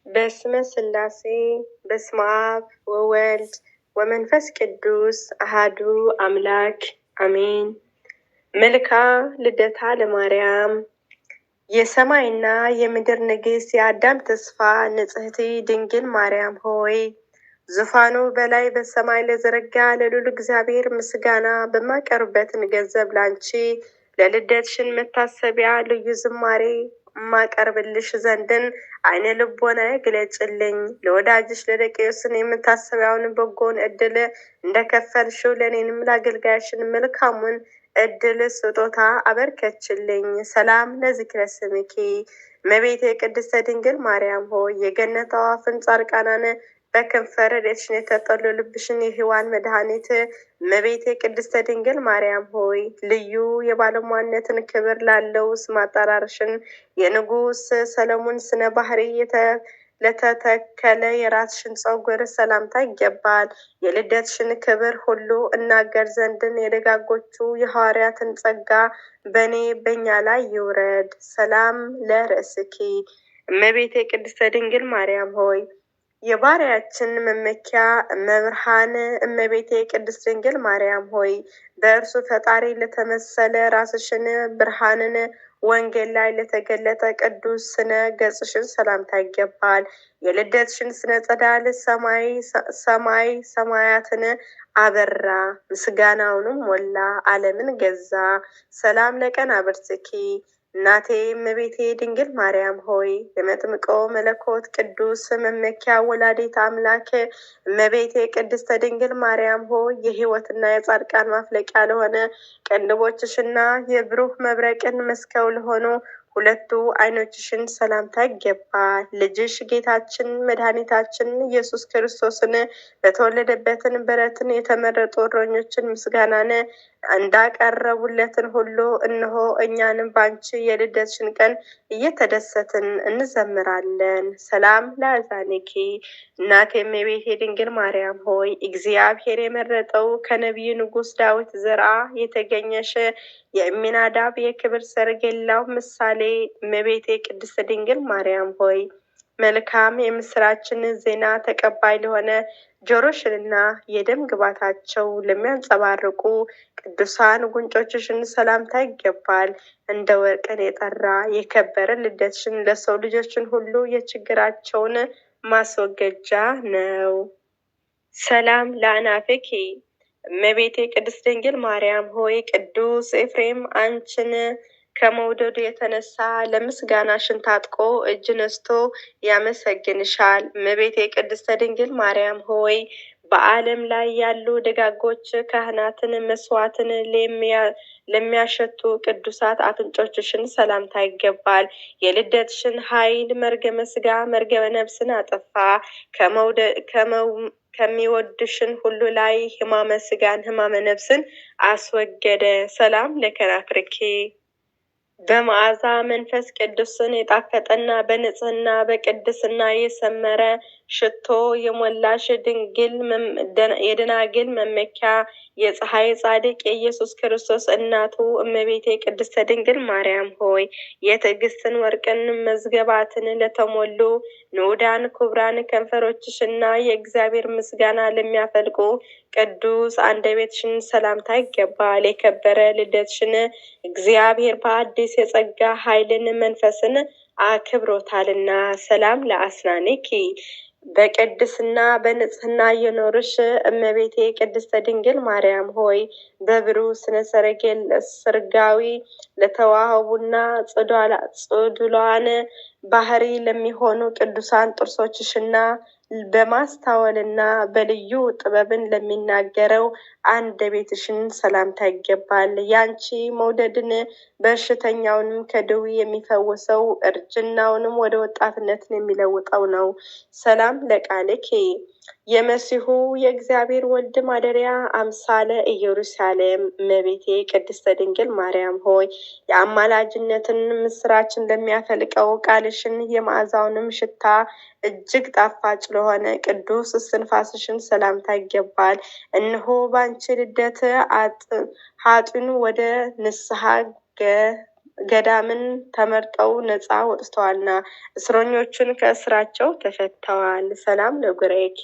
በስመ ስላሴ በስመ አብ ወወልድ ወመንፈስ ቅዱስ አሃዱ አምላክ አሜን። መልካ ልደታ ለማርያም የሰማይና የምድር ንግሥት የአዳም ተስፋ ንጽሕቲ ድንግል ማርያም ሆይ ዙፋኑ በላይ በሰማይ ለዘረጋ ለልዑል እግዚአብሔር ምስጋና በማቀርብበትን ገንዘብ ላንቺ ለልደትሽን መታሰቢያ ልዩ ዝማሬ ማቀርብልሽ ዘንድን አይነ ልቦና ግለጭልኝ። ለወዳጅሽ ለደቂዮስን የምታሰቢያውን በጎን እድል እንደከፈልሽው ለእኔንም ለአገልጋይሽን መልካሙን እድል ስጦታ አበርከችልኝ። ሰላም ለዝክረ ስምኪ እመቤቴ ቅድስተ ድንግል ማርያም ሆይ የገነት አዕዋፍን ጻድቃናን በክንፈ ረድኤትሽን የተጠለሉብሽን የሔዋን መድኃኒት እመቤቴ ቅድስተ ድንግል ማርያም ሆይ ልዩ የባለሟልነትን ክብር ላለው ስም አጠራርሽን የንጉሥ ሰለሞን ስነ ባህሪ ለተተከለ የራስሽን ፀጉር ሰላምታ ይገባል። የልደትሽን ክብር ሁሉ እናገር ዘንድን የደጋጎቹ የሐዋርያትን ጸጋ በእኛ ላይ ይውረድ። ሰላም ለርእስኪ እመቤቴ ቅድስተ ድንግል ማርያም ሆይ የባሪያችን መመኪያ መብርሃን እመቤቴ ቅድስት ድንግል ማርያም ሆይ በእርሱ ፈጣሪ ለተመሰለ ራስሽን ብርሃንን ወንጌል ላይ ለተገለጠ ቅዱስ ስነ ገጽሽን ሰላምታ ይገባል። የልደትሽን ስነ ጸዳል ሰማይ ሰማያትን አበራ፣ ምስጋናውንም ሞላ፣ ዓለምን ገዛ። ሰላም ለቀናብርትኪ እናቴ እመቤቴ ድንግል ማርያም ሆይ የመጥምቆ መለኮት ቅዱስ መመኪያ ወላዲት አምላክ እመቤቴ ቅድስተ ድንግል ማርያም ሆይ የሕይወትና የጻድቃን ማፍለቂያ ለሆነ ቅንድቦችሽና የብሩህ መብረቅን መስከው ለሆኑ ሁለቱ ዓይኖችሽን ሰላምታ ይገባል። ልጅሽ ጌታችን መድኃኒታችን ኢየሱስ ክርስቶስን በተወለደበትን በረትን የተመረጡ እረኞችን ምስጋናን እንዳቀረቡለትን ሁሉ እነሆ እኛንም ባንቺ የልደትሽን ቀን እየተደሰትን እንዘምራለን። ሰላም ለአዛኒኪ እናቴ እመቤቴ ድንግል ማርያም ሆይ እግዚአብሔር የመረጠው ከነቢዩ ንጉሥ ዳዊት ዘርአ የተገኘሽ የአሚናዳብ የክብር ሰረገላው ምሳሌ እመቤቴ ቅድስት ድንግል ማርያም ሆይ መልካም የምስራችን ዜና ተቀባይ ለሆነ ጆሮሽንና የደም ግባታቸው ለሚያንጸባርቁ ቅዱሳን ጉንጮችሽን ሰላምታ ይገባል። እንደ ወርቅን የጠራ የከበረ ልደትሽን ለሰው ልጆችን ሁሉ የችግራቸውን ማስወገጃ ነው። ሰላም ለአናፍኪ እመቤቴ ቅድስት ድንግል ማርያም ሆይ ቅዱስ ኤፍሬም አንቺን ከመውደዱ የተነሳ ለምስጋናሽን ታጥቆ እጅ ነስቶ ያመሰግንሻል። እመቤቴ ቅድስተ ድንግል ማርያም ሆይ በዓለም ላይ ያሉ ደጋጎች ካህናትን መስዋዕትን ለሚያሸቱ ቅዱሳት አፍንጮችሽን ሰላምታ ይገባል። የልደትሽን ኃይል መርገመ ሥጋ መርገመ ነፍስን አጠፋ። ከሚወድሽን ሁሉ ላይ ሕማመ ሥጋን ሕማመ ነፍስን አስወገደ። ሰላም ለከናፍርኪ በመዓዛ መንፈስ ቅዱስን የጣፈጠና በንጽህና በቅድስና የሰመረ ሽቶ የሞላሽ የደናግል መመኪያ የፀሐይ ጻድቅ የኢየሱስ ክርስቶስ እናቱ እመቤቴ ቅድስተ ድንግል ማርያም ሆይ የትዕግስትን ወርቅን መዝገባትን ለተሞሉ ንዑዳን ክቡራን ከንፈሮችሽና የእግዚአብሔር ምስጋና ለሚያፈልቁ ቅዱስ አንደበትሽን ሰላምታ ይገባል። የከበረ ልደትሽን እግዚአብሔር በአዲስ የጸጋ ኃይልን መንፈስን አክብሮታልና። ሰላም ለአስናኒኪ በቅድስና በንጽህና የኖርሽ እመቤቴ ቅድስተ ድንግል ማርያም ሆይ በብሩህ ስነ ሰረገል ስርጋዊ ለተዋህቡና ጽዱላን ባህሪ ለሚሆኑ ቅዱሳን ጥርሶችሽና በማስታወልና በልዩ ጥበብን ለሚናገረው አንደበትሽን ሰላምታ ይገባል። ያንቺ መውደድን በሽተኛውንም ከደዌ የሚፈውሰው እርጅናውንም ወደ ወጣትነትን የሚለውጠው ነው። ሰላም ለቃልኪ የመሲሁ የእግዚአብሔር ወልድ ማደሪያ አምሳለ ኢየሩሳሌም እመቤቴ ቅድስተ ድንግል ማርያም ሆይ የአማላጅነትን ምስራችን ለሚያፈልቀው ቃልሽን የመዓዛውንም ሽታ እጅግ ጣፋጭ ለሆነ ቅዱስ እስትንፋስሽን ሰላምታ ይገባል። እነሆ ባንቺ ልደት ኃጥኡን ወደ ንስሐ ገዳምን ተመርጠው ነፃ ወጥተዋልና እስረኞቹን ከእስራቸው ተፈተዋል። ሰላም ለጉሬኪ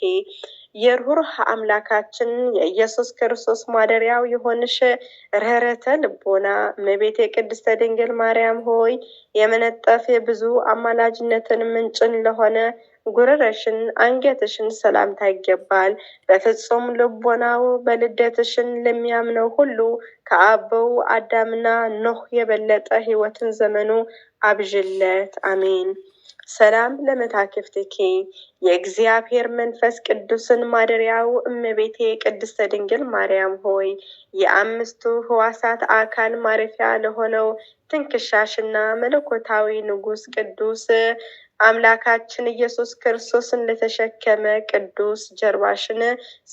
የርኅሩህ አምላካችን የኢየሱስ ክርስቶስ ማደሪያው የሆንሽ ርኅረተ ልቦና እመቤቴ ቅድስተ ድንግል ማርያም ሆይ የመነጠፍ የብዙ አማላጅነትን ምንጭን ለሆነ ጉረረሽን አንገትሽን ሰላምታ ይገባል። በፍጹም ልቦናው በልደትሽን ለሚያምነው ሁሉ ከአበው አዳምና ኖህ የበለጠ ሕይወትን ዘመኑ አብዥለት። አሜን። ሰላም ለመታክፍትኪ የእግዚአብሔር መንፈስ ቅዱስን ማደሪያው እመቤቴ ቅድስተ ድንግል ማርያም ሆይ የአምስቱ ሕዋሳት አካል ማረፊያ ለሆነው ትንክሻሽና መለኮታዊ ንጉሥ ቅዱስ አምላካችን ኢየሱስ ክርስቶስን ለተሸከመ ቅዱስ ጀርባሽን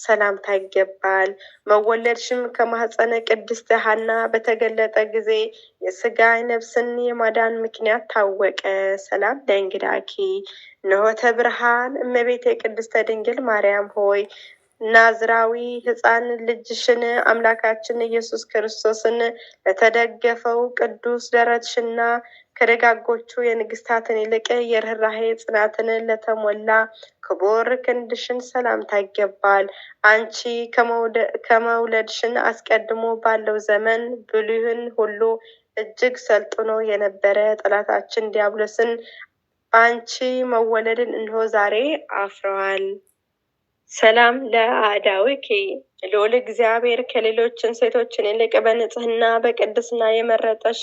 ሰላምታ ይገባል። መወለድሽም ከማኅፀነ ቅድስት ሐና በተገለጠ ጊዜ የሥጋ ነፍስን የማዳን ምክንያት ታወቀ። ሰላም ለእንግዳኪ ንሆተ ብርሃን እመቤቴ ቅድስተ ድንግል ማርያም ሆይ ናዝራዊ ሕፃን ልጅሽን አምላካችን ኢየሱስ ክርስቶስን ለተደገፈው ቅዱስ ደረትሽና ከደጋጎቹ የንግስታትን ይልቅ የርኅራኄ ጽናትን ለተሞላ ክቡር ክንድሽን ሰላምታ ይገባል። አንቺ ከመውለድሽን አስቀድሞ ባለው ዘመን ብሉይን ሁሉ እጅግ ሰልጥኖ የነበረ ጠላታችን ዲያብሎስን አንቺ መወለድን እንሆ ዛሬ አፍረዋል። ሰላም ለአእዳዊኪ ልዑል እግዚአብሔር ከሌሎችን ሴቶችን ይልቅ በንጽህና በቅድስና የመረጠሽ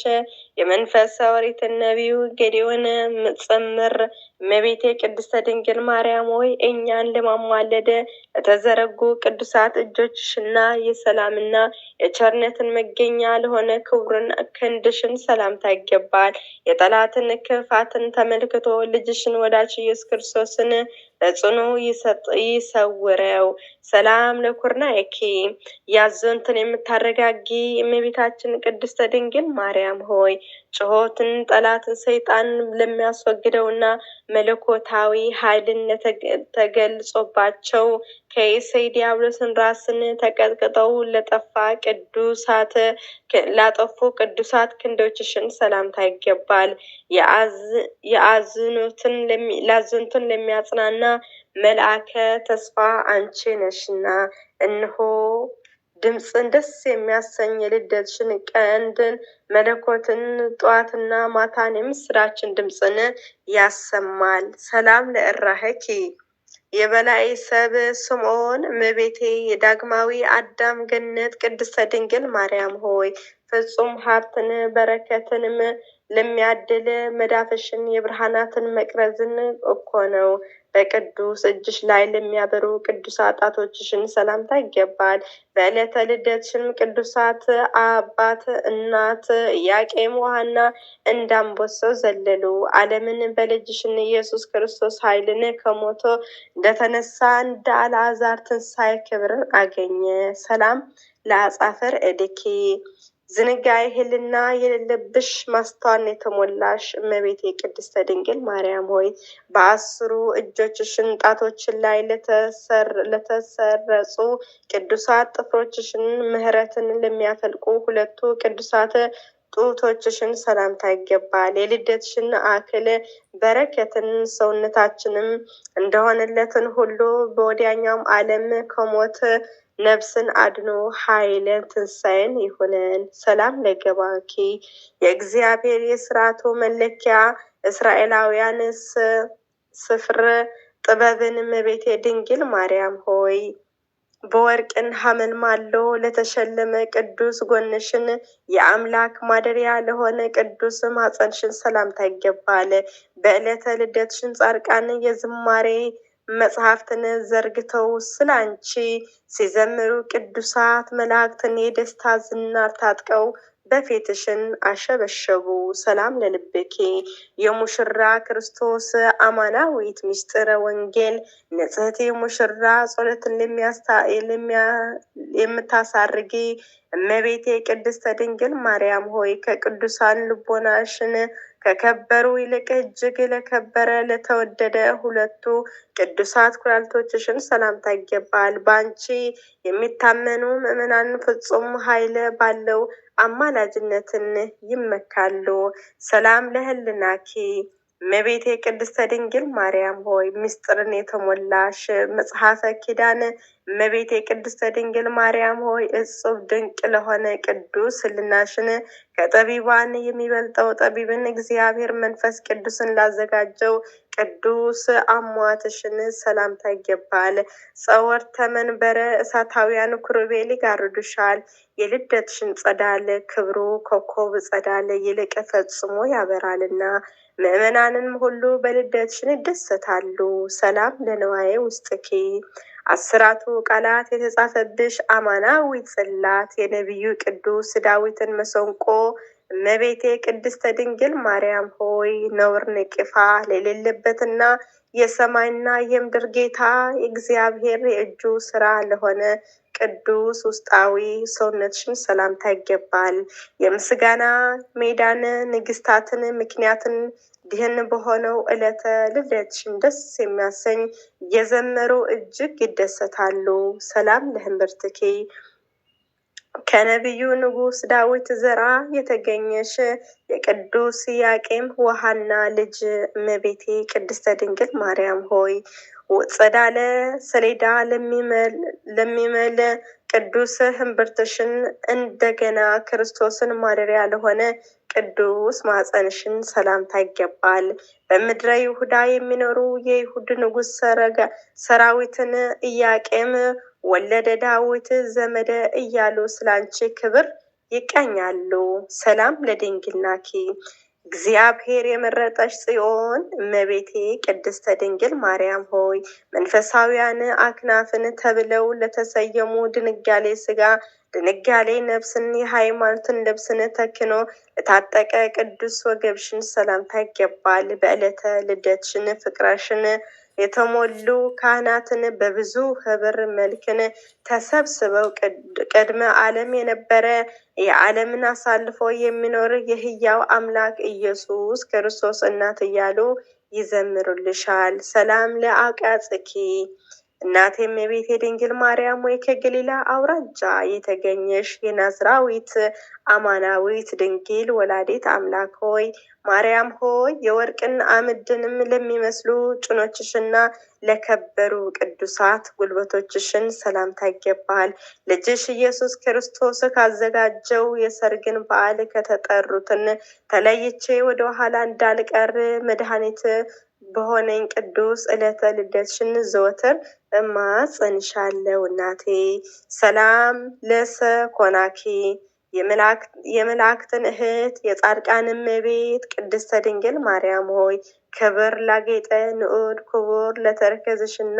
የመንፈስ ኦሪት ነቢዩ ጌዴዎን ምጽምር እመቤቴ ቅድስተ ድንግል ማርያም ሆይ እኛን ለማማለድ ለተዘረጉ ቅዱሳት እጆችሽና የሰላምና የቸርነትን መገኛ ለሆነ ክቡርን ክንድሽን ሰላምታ ይገባል። የጠላትን ክፋትን ተመልክቶ ልጅሽን ወዳጅ ኢየሱስ ክርስቶስን በጽኑ ይሰውረው። ሰላም ለኩርናኪ ያዘንትን የምታረጋጊ እመቤታችን ቅድስተ ድንግል ማርያም ሆይ ጩኸትን ጠላትን ሰይጣን ለሚያስወግደውና መለኮታዊ ኃይልን ተገልጾባቸው ከእሴይ ዲያብሎስን ራስን ተቀጥቅጠው ላጠፉ ቅዱሳት ክንዶችሽን ሰላምታ ይገባል። ያዘኑትን ለሚያጽናና መልአከ ተስፋ አንቺ ነሽና እንሆ ድምፅን ደስ የሚያሰኝ የልደትሽን ቀንድን መለኮትን ጧትና ማታን የምስራችን ድምፅን ያሰማል። ሰላም ለእራህኪ የበላይ ሰብ ስምዖን እመቤቴ የዳግማዊ አዳም ገነት ቅድስተ ድንግል ማርያም ሆይ ፍጹም ሀብትን በረከትንም ለሚያድል መዳፍሽን የብርሃናትን መቅረዝን እኮ ነው። በቅዱስ እጅሽ ላይ ለሚያበሩ ቅዱሳት ጣቶችሽን ሰላምታ ይገባል። በዕለተ ልደትሽን ቅዱሳት አባት እናት ኢያቄም ወሐና እንዳንበሳው ዘለሉ። ዓለምን በልጅሽን ኢየሱስ ክርስቶስ ኃይልን ከሞቶ እንደተነሳ እንደ አልዓዛር ትንሣኤ ክብርን አገኘ። ሰላም ለአጻፈር እድኪ ዝንጋይ ህልና የሌለብሽ ማስተዋል የተሞላሽ እመቤቴ ቅድስተ ድንግል ማርያም ሆይ በአስሩ እጆችሽን ጣቶችን ላይ ለተሰረጹ ቅዱሳት ጥፍሮችሽን ምሕረትን ለሚያፈልቁ ሁለቱ ቅዱሳት ጡቶችሽን ሰላምታ ይገባል። የልደትሽን አክል በረከትን ሰውነታችንም እንደሆነለትን ሁሉ በወዲያኛውም ዓለም ከሞት ነፍስን አድኖ ኃይልን ትንሣኤን ይሁነን። ሰላም ለገባኪ የእግዚአብሔር የስርዓቱ መለኪያ እስራኤላውያን ስፍር ጥበብን እመቤቴ ድንግል ማርያም ሆይ በወርቅን ሐመልማሎ ለተሸለመ ቅዱስ ጎንሽን የአምላክ ማደሪያ ለሆነ ቅዱስ ማፀንሽን ሰላምታ ይገባል። በዕለተ ልደትሽን ጻድቃን የዝማሬ መጽሐፍትን ዘርግተው ስላንቺ ሲዘምሩ ቅዱሳት መላእክትን የደስታ ዝናር ታጥቀው በፊትሽን አሸበሸቡ። ሰላም ለልብኪ የሙሽራ ክርስቶስ አማናዊት ምስጢረ ወንጌል ንጽሕት የሙሽራ ጸሎትን የምታሳርጊ እመቤቴ ቅድስተ ድንግል ማርያም ሆይ ከቅዱሳን ልቦናሽን ከከበሩ ይልቅ እጅግ ለከበረ ለተወደደ ሁለቱ ቅዱሳት ኩላሊቶችሽን ሰላምታ ይገባል። በአንቺ የሚታመኑ ምዕመናን ፍጹም ኃይል ባለው አማላጅነትን ይመካሉ። ሰላም ለህልናኪ እመቤቴ ቅድስተ ድንግል ማርያም ሆይ ምስጢርን የተሞላሽ መጽሐፈ ኪዳን እመቤቴ ቅድስተ ድንግል ማርያም ሆይ እጹብ ድንቅ ለሆነ ቅዱስ ህልናሽን ከጠቢባን የሚበልጠው ጠቢብን እግዚአብሔር መንፈስ ቅዱስን ላዘጋጀው ቅዱስ አሟትሽን ሰላምታ ይገባል። ጸወርተ መንበረ እሳታውያን ኩሩቤል ይጋርዱሻል። የልደትሽን ጸዳል ክብሩ ኮከብ ጸዳል ይልቅ ፈጽሞ ያበራልና ምዕመናንም ሁሉ በልደትሽን ይደሰታሉ። ሰላም ለነዋዬ ውስጥኪ አስራቱ ቃላት የተጻፈብሽ አማናዊ ጽላት የነቢዩ ቅዱስ ዳዊትን መሰንቆ እመቤቴ ቅድስተ ድንግል ማርያም ሆይ ነውር ነቂፋ ለሌለበትና የሰማይና የምድር ጌታ እግዚአብሔር የእጁ ስራ ለሆነ ቅዱስ ውስጣዊ ሰውነትሽን ሰላምታ ይገባል። የምስጋና ሜዳን ንግስታትን ምክንያትን ድህን በሆነው ዕለተ ልደትሽን ደስ የሚያሰኝ የዘመሩ እጅግ ይደሰታሉ። ሰላም ለህንብርትኪ ከነቢዩ ንጉስ ዳዊት ዘራ የተገኘሽ የቅዱስ ያቄም ውሃና ልጅ እመቤቴ ቅድስተ ድንግል ማርያም ሆይ ጸዳለ ሰሌዳ ለሚመል ቅዱስ ህንብርትሽን እንደገና ክርስቶስን ማደሪያ ለሆነ ቅዱስ ማኅፀንሽን ሰላምታ ይገባል። በምድረ ይሁዳ የሚኖሩ የይሁድ ንጉስ ሰራዊትን ኢያቄም ወለደ ዳዊት ዘመደ እያሉ ስላንቺ ክብር ይቀኛሉ። ሰላም ለድንግልናኪ እግዚአብሔር የመረጠሽ ጽዮን እመቤቴ ቅድስተ ድንግል ማርያም ሆይ መንፈሳውያን አክናፍን ተብለው ለተሰየሙ ድንጋሌ ስጋ ድንጋሌ ነፍስን የሃይማኖትን ልብስን ተክኖ ለታጠቀ ቅዱስ ወገብሽን ሰላምታ ይገባል። በዕለተ ልደትሽን ፍቅረሽን የተሞሉ ካህናትን በብዙ ህብር መልክን ተሰብስበው ቅድመ ዓለም የነበረ የዓለምን አሳልፎ የሚኖር የህያው አምላክ ኢየሱስ ክርስቶስ እናት እያሉ ይዘምሩልሻል። ሰላም ለአቃጽኪ እናቴ እመቤቴ ድንግል ማርያም ወይ ከገሊላ አውራጃ የተገኘሽ የናዝራዊት አማናዊት ድንግል ወላዲት አምላክ ሆይ ማርያም ሆይ የወርቅን አምድንም ለሚመስሉ ጭኖችሽና ለከበሩ ቅዱሳት ጉልበቶችሽን ሰላምታ ይገባል። ልጅሽ ኢየሱስ ክርስቶስ ካዘጋጀው የሰርግን በዓል ከተጠሩትን ተለይቼ ወደ ኋላ እንዳልቀር መድኃኒት በሆነኝ ቅዱስ ዕለተ ልደትሽን ዘወትር እማጸንሻለሁ። እናቴ ሰላም ለሰኮናኪ የመላእክትን እህት የጻድቃንም እመቤት ቅድስተ ድንግል ማርያም ሆይ ክብር ላጌጠ ንዑድ ክቡር ለተረከዝሽና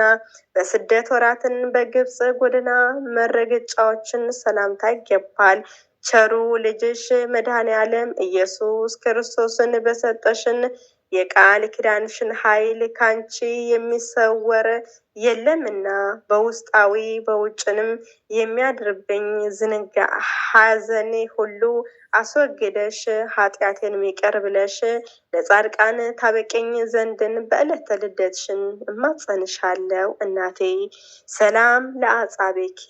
በስደት ወራትን በግብፅ ጎዳና መረገጫዎችን ሰላምታ ይገባል። ቸሩ ልጅሽ መድኃኔ ዓለም ኢየሱስ ክርስቶስን በሰጠሽን የቃል ኪዳንሽን ኃይል ካንቺ የሚሰወር የለምና በውስጣዊ በውጭንም የሚያድርብኝ ዝንጋ ሐዘኔ ሁሉ አስወግደሽ ኃጢአቴን ይቅር ብለሽ ለጻድቃን ታበቀኝ ዘንድን በዕለተ ልደትሽን እማጸንሻለሁ። እናቴ ሰላም ለአጻቤኪ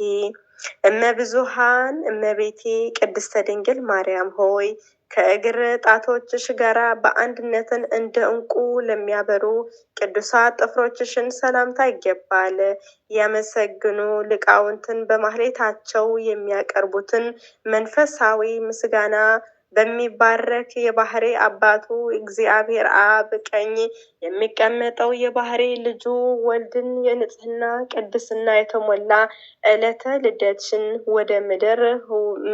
እመብዙሃን እመቤቴ ቅድስተ ድንግል ማርያም ሆይ ከእግር ጣቶችሽ ጋራ በአንድነትን እንደ ዕንቁ ለሚያበሩ ቅዱሳት ጥፍሮችሽን ሰላምታ ይገባል። ያመሰግኑ ሊቃውንትን በማህሌታቸው የሚያቀርቡትን መንፈሳዊ ምስጋና በሚባረክ የባህሪ አባቱ እግዚአብሔር አብ ቀኝ የሚቀመጠው የባህሪ ልጁ ወልድን የንጽህና ቅድስና የተሞላ ዕለተ ልደትሽን ወደ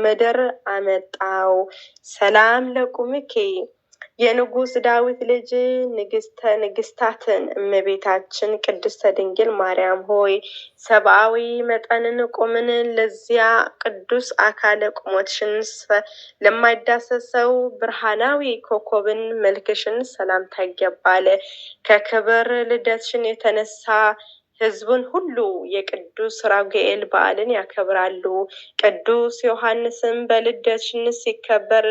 ምድር አመጣው። ሰላም ለቁምኪ የንጉስ ዳዊት ልጅ ንግስተ ንግስታትን እመቤታችን ቅድስተ ድንግል ማርያም ሆይ ሰብአዊ መጠንን ቁምን ለዚያ ቅዱስ አካለ ቁሞትሽን ለማይዳሰሰው ብርሃናዊ ኮከብን መልክሽን ሰላምታ ይገባል። ከክብር ልደትሽን የተነሳ ሕዝቡን ሁሉ የቅዱስ ራጉኤል በዓልን ያከብራሉ። ቅዱስ ዮሐንስም በልደትሽን ሲከበር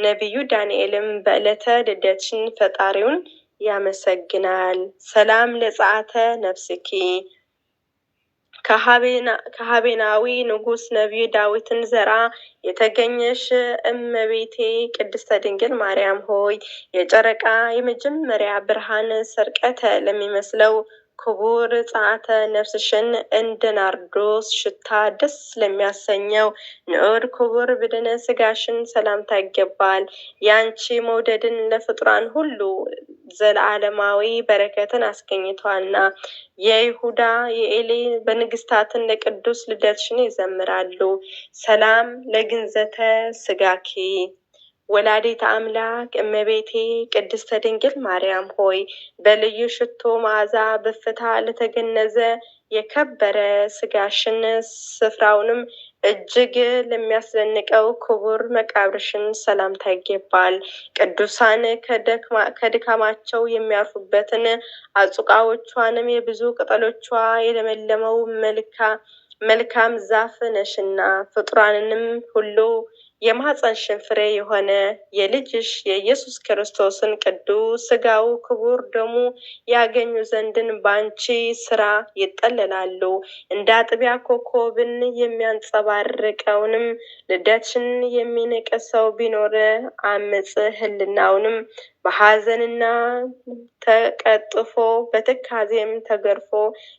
ነቢዩ ዳንኤልም በዕለተ ልደትሽን ፈጣሪውን ያመሰግናል። ሰላም ለጸአተ ነፍስኪ ከሀቤናዊ ንጉሥ ነቢዩ ዳዊትን ዘራ የተገኘሽ እመቤቴ ቅድስተ ድንግል ማርያም ሆይ የጨረቃ የመጀመሪያ ብርሃን ሰርቀተ ለሚመስለው ክቡር ጸአተ ነፍስሽን እንደ ናርዶስ ሽታ ደስ ለሚያሰኘው ንዑድ ክቡር ብድነ ስጋሽን ሰላምታ ይገባል። ያንቺ መውደድን ለፍጡራን ሁሉ ዘለዓለማዊ በረከትን አስገኝቷልና የይሁዳ የኤሊ በንግስታትን ለቅዱስ ልደትሽን ይዘምራሉ። ሰላም ለግንዘተ ስጋኪ ወላዲተ አምላክ እመቤቴ ቅድስተ ድንግል ማርያም ሆይ በልዩ ሽቶ መዓዛ በፍታ ለተገነዘ የከበረ ስጋሽን ስፍራውንም እጅግ ለሚያስደንቀው ክቡር መቃብርሽን ሰላምታ ይገባል። ቅዱሳን ከድካማቸው የሚያርፉበትን አጽቃዎቿንም የብዙ ቅጠሎቿ የለመለመው መልካም ዛፍ ነሽና ፍጡራንንም ሁሉ የማኅፀንሽን ፍሬ የሆነ የልጅሽ የኢየሱስ ክርስቶስን ቅዱስ ሥጋው ክቡር ደሙ ያገኙ ዘንድን በአንቺ ስራ ይጠለላሉ። እንደ አጥቢያ ኮከብን የሚያንጸባርቀውንም ልደትሽን የሚንቅ ሰው ቢኖር አመጽ ህልናውንም በሐዘንና ተቀጥፎ በትካዜም ተገርፎ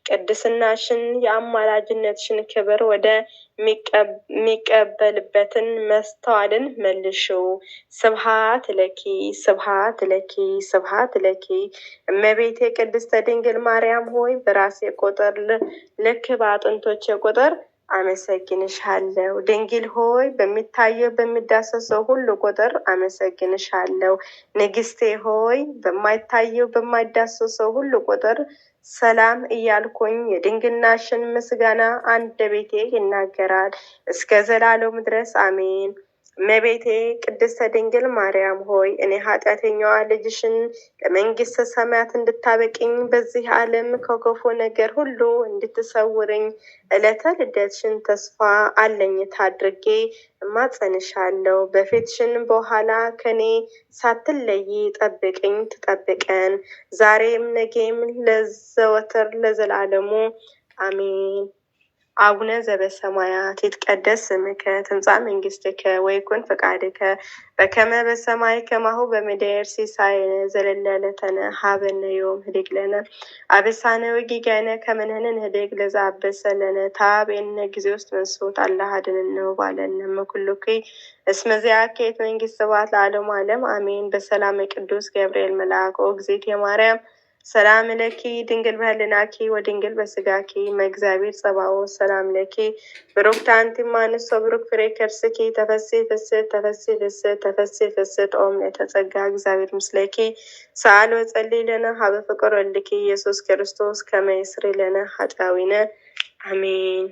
ቅድስናሽን የአማላጅነትሽን ክብር ወደ ሚቀበልበትን መስተዋልን መልሽው። ስብሐት ለኪ ስብሐት ለኪ ስብሐት ለኪ። እመቤቴ ቅድስተ ድንግል ማርያም ሆይ በራሴ ቁጥር ልክ በአጥንቶቼ ቁጥር አመሰግንሻለሁ። ድንግል ሆይ በሚታየው በሚዳሰሰው ሁሉ ቁጥር አመሰግንሻለሁ። ንግስቴ ሆይ በማይታየው በማይዳሰሰው ሁሉ ቁጥር ሰላም እያልኩኝ የድንግልናሽን ምስጋና አንደበቴ ይናገራል እስከ ዘላለሙ ድረስ አሜን። እመቤቴ ቅድስተ ድንግል ማርያም ሆይ እኔ ኃጢአተኛዋ ልጅሽን ለመንግስተ ሰማያት እንድታበቅኝ በዚህ ዓለም ከክፉ ነገር ሁሉ እንድትሰውርኝ ዕለተ ልደትሽን ተስፋ አለኝታ አድርጌ እማጸንሻለሁ። በፊትሽን በኋላ ከኔ ሳትለይ ጠብቅኝ ትጠብቀን ዛሬም ነገም ለዘወትር ለዘላለሙ አሜን። አቡነ ዘበሰማያት ይትቀደስ ስምከ ትምጻእ መንግስትከ ወይኩን ፈቃድከ በከመ በሰማይ ከማሁ በምድር ሲሳየነ ዘለለ ዕለትነ ሀበነ ዮም ህድግ ለነ አበሳነ ወጌጋየነ ከመ ንሕነኒ ንህድግ ለዘአበሰ ለነ ታቤነ ጊዜ ውስጥ መንሱት አላህ አድኅነነ ወባልነ እምኩሉኪ እስመ ዚአኬ መንግስት ስብሐት ለዓለሙ ዓለም አሜን። በሰላም ቅዱስ ገብርኤል መልአክ እግዝእትየ ማርያም ሰላም ለኪ ድንግል በህሊናኪ ወድንግል በስጋኪ መእግዚአብሔር ጸባኦት ሰላም ለኪ ብሩክት አንቲ እምአንስቶ ብሩክ ፍሬ ከርስኪ ተፈሥሒ ፍስሕት ተፈሥሒ ፍስሕት ተፈሥሒ ፍስሕት ኦም ለተጸጋ እግዚአብሔር ምስሌኪ ሰአሊ ወጸልዪ ለነ ሀበ ፍቁር ወልድኪ ኢየሱስ ክርስቶስ ከመ ይስሪ ለነ ኃጣውኢነ አሜን።